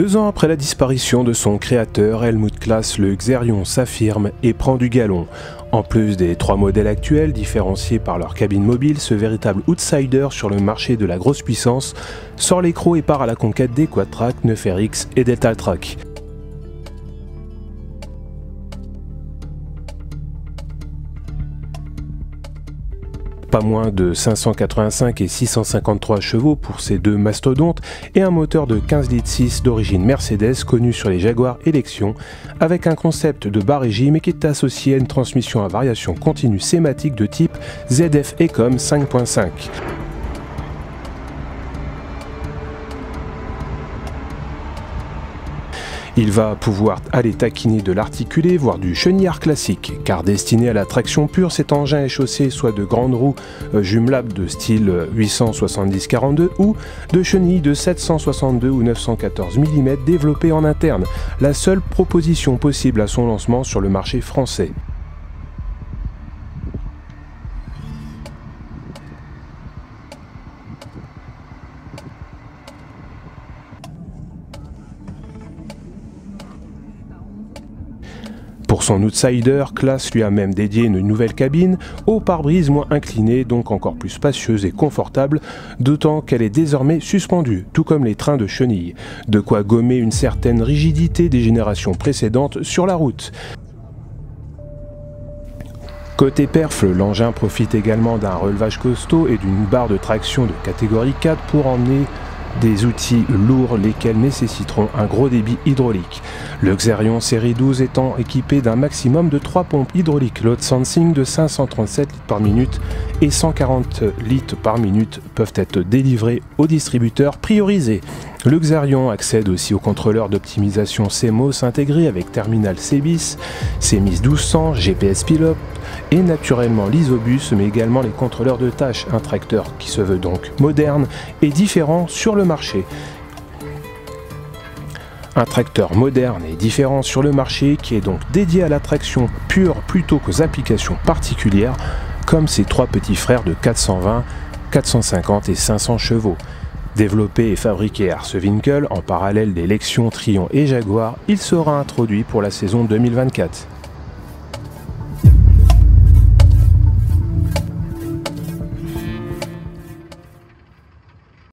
2 ans après la disparition de son créateur, Helmut Klaas, le Xerion s'affirme et prend du galon. En plus des 3 modèles actuels, différenciés par leur cabine mobile, ce véritable outsider sur le marché de la grosse puissance sort les crocs et part à la conquête des Quadtrac, 9RX et Deltatrac. Pas moins de 585 et 653 chevaux pour ces 2 mastodontes et un moteur de 15,6 litres d'origine Mercedes connu sur les Jaguar Election avec un concept de bas régime et qui est associé à une transmission à variation continue sématique de type ZF Ecom 5.5. Il va pouvoir aller taquiner de l'articulé, voire du chenillard classique, car destiné à la traction pure, cet engin est chaussé soit de grandes roues jumelables de style 870-42 ou de chenilles de 762 ou 914 mm développées en interne, la seule proposition possible à son lancement sur le marché français. Pour son outsider, Klaas lui a même dédié une nouvelle cabine, au pare-brise moins incliné, donc encore plus spacieuse et confortable, d'autant qu'elle est désormais suspendue, tout comme les trains de chenilles. De quoi gommer une certaine rigidité des générations précédentes sur la route. Côté perf, l'engin profite également d'un relevage costaud et d'une barre de traction de catégorie 4 pour emmener des outils lourds lesquels nécessiteront un gros débit hydraulique. Le Xerion série 12 étant équipé d'un maximum de 3 pompes hydrauliques load sensing de 537 litres par minute et 140 litres par minute peuvent être délivrés aux distributeurs priorisés. Le Xerion accède aussi au contrôleur d'optimisation CMOS intégré avec terminal CBIS, CMIS 1200, GPS pilote et naturellement l'Isobus, mais également les contrôleurs de tâches, un tracteur qui se veut donc moderne et différent sur le marché. Un tracteur moderne et différent sur le marché qui est donc dédié à la traction pure plutôt qu'aux applications particulières, comme ses 3 petits frères de 420, 450 et 500 chevaux. Développé et fabriqué à Arcewinkel en parallèle des Lexion, Trion et Jaguar, il sera introduit pour la saison 2024.